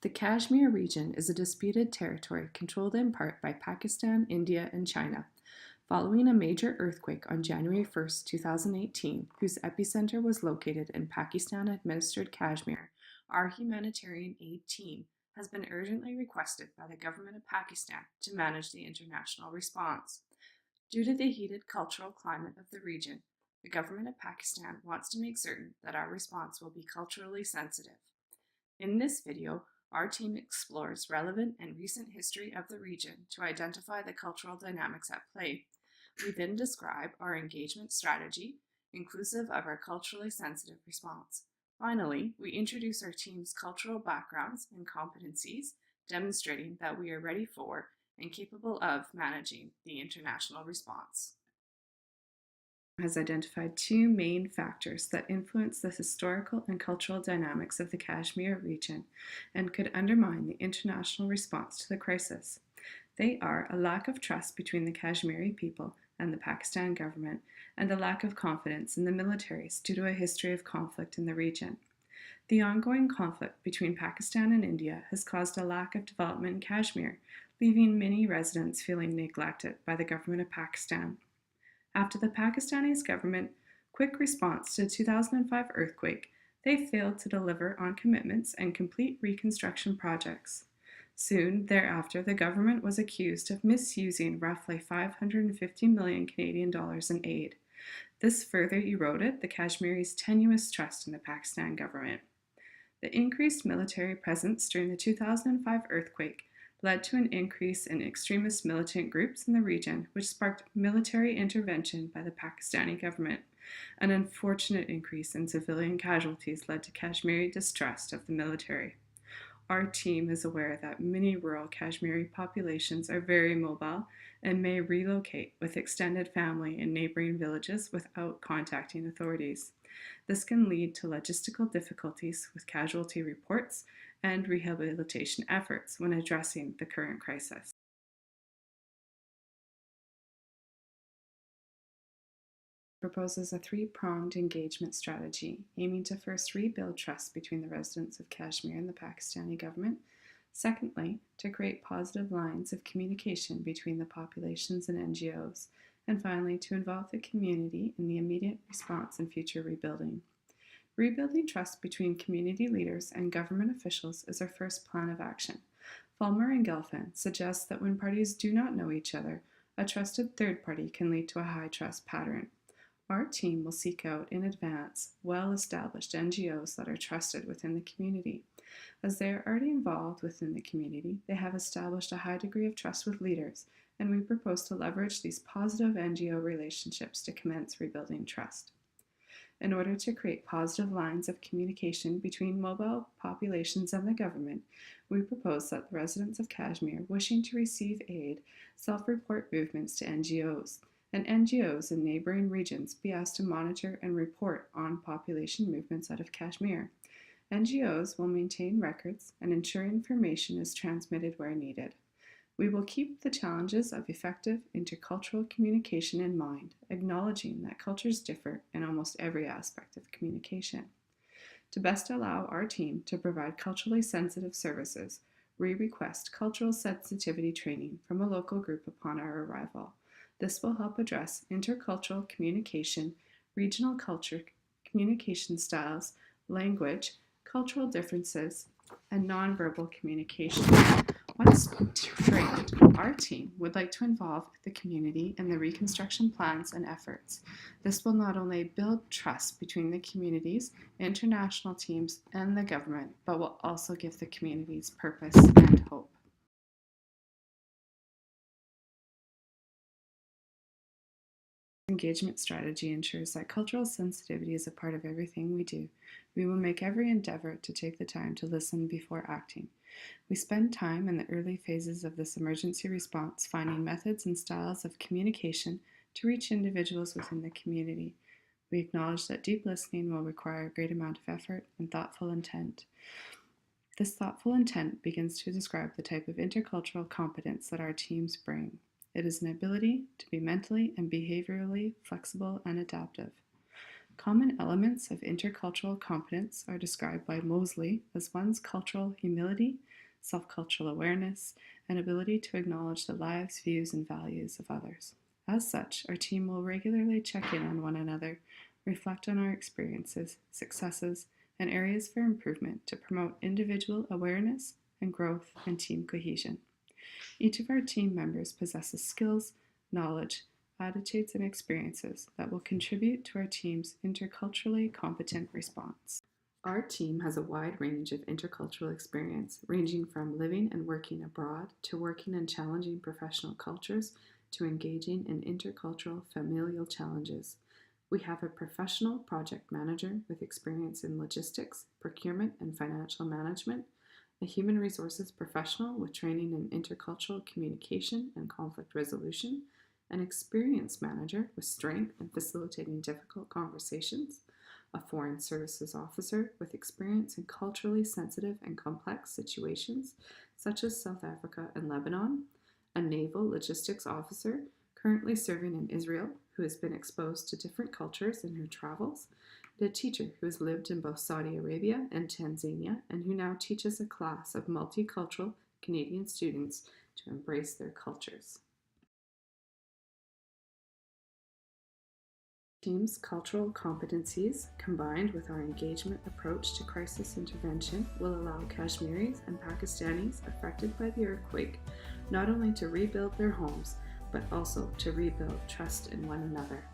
The Kashmir region is a disputed territory controlled in part by Pakistan, India, and China. Following a major earthquake on January 1, 2018, whose epicenter was located in Pakistan-administered Kashmir, our humanitarian aid team has been urgently requested by the government of Pakistan to manage the international response. Due to the heated cultural climate of the region, the government of Pakistan wants to make certain that our response will be culturally sensitive. In this video, our team explores relevant and recent history of the region to identify the cultural dynamics at play. We then describe our engagement strategy, inclusive of our culturally sensitive response. Finally, we introduce our team's cultural backgrounds and competencies, demonstrating that we are ready for and capable of managing the international response. Has identified two main factors that influence the historical and cultural dynamics of the Kashmir region and could undermine the international response to the crisis. They are a lack of trust between the Kashmiri people and the Pakistan government, and a lack of confidence in the militaries due to a history of conflict in the region. The ongoing conflict between Pakistan and India has caused a lack of development in Kashmir, leaving many residents feeling neglected by the government of Pakistan. After the Pakistani government's quick response to the 2005 earthquake, they failed to deliver on commitments and complete reconstruction projects. Soon thereafter, the government was accused of misusing roughly 550 million Canadian dollars in aid. This further eroded the Kashmiris' tenuous trust in the Pakistan government. The increased military presence during the 2005 earthquake led to an increase in extremist militant groups in the region, which sparked military intervention by the Pakistani government. An unfortunate increase in civilian casualties led to Kashmiri distrust of the military. Our team is aware that many rural Kashmiri populations are very mobile and may relocate with extended family in neighboring villages without contacting authorities. This can lead to logistical difficulties with casualty reports and rehabilitation efforts when addressing the current crisis. Proposes a three-pronged engagement strategy aiming to first rebuild trust between the residents of Kashmir and the Pakistani government, secondly, to create positive lines of communication between the populations and NGOs, and finally, to involve the community in the immediate response and future rebuilding. Rebuilding trust between community leaders and government officials is our first plan of action. Fulmer and Gelfand suggests that when parties do not know each other, a trusted third party can lead to a high trust pattern. Our team will seek out in advance well-established NGOs that are trusted within the community. As they are already involved within the community, they have established a high degree of trust with leaders, and we propose to leverage these positive NGO relationships to commence rebuilding trust. In order to create positive lines of communication between mobile populations and the government, we propose that the residents of Kashmir wishing to receive aid self-report movements to NGOs, and NGOs in neighboring regions be asked to monitor and report on population movements out of Kashmir. NGOs will maintain records and ensure information is transmitted where needed. We will keep the challenges of effective intercultural communication in mind, acknowledging that cultures differ in almost every aspect of communication. To best allow our team to provide culturally sensitive services, we request cultural sensitivity training from a local group upon our arrival. This will help address intercultural communication, regional culture, communication styles, language, cultural differences, and nonverbal communication. Once trained, our team would like to involve the community in the reconstruction plans and efforts. This will not only build trust between the communities, international teams, and the government, but will also give the communities purpose and hope. Engagement strategy ensures that cultural sensitivity is a part of everything we do. We will make every endeavor to take the time to listen before acting. We spend time in the early phases of this emergency response finding methods and styles of communication to reach individuals within the community. We acknowledge that deep listening will require a great amount of effort and thoughtful intent. This thoughtful intent begins to describe the type of intercultural competence that our teams bring. It is an ability to be mentally and behaviorally flexible and adaptive. Common elements of intercultural competence are described by Mosley as one's cultural humility, self-cultural awareness, and ability to acknowledge the lives, views, and values of others. As such, our team will regularly check in on one another, reflect on our experiences, successes, and areas for improvement to promote individual awareness and growth and team cohesion. Each of our team members possesses skills, knowledge, attitudes, and experiences that will contribute to our team's interculturally competent response. Our team has a wide range of intercultural experience, ranging from living and working abroad to working in challenging professional cultures to engaging in intercultural familial challenges. We have a professional project manager with experience in logistics, procurement, and financial management, a human resources professional with training in intercultural communication and conflict resolution, an experienced manager with strength in facilitating difficult conversations, a foreign services officer with experience in culturally sensitive and complex situations such as South Africa and Lebanon, a naval logistics officer currently serving in Israel who has been exposed to different cultures in her travels, and a teacher who has lived in both Saudi Arabia and Tanzania and who now teaches a class of multicultural Canadian students to embrace their cultures. Team's cultural competencies, combined with our engagement approach to crisis intervention, will allow Kashmiris and Pakistanis affected by the earthquake not only to rebuild their homes, but also to rebuild trust in one another.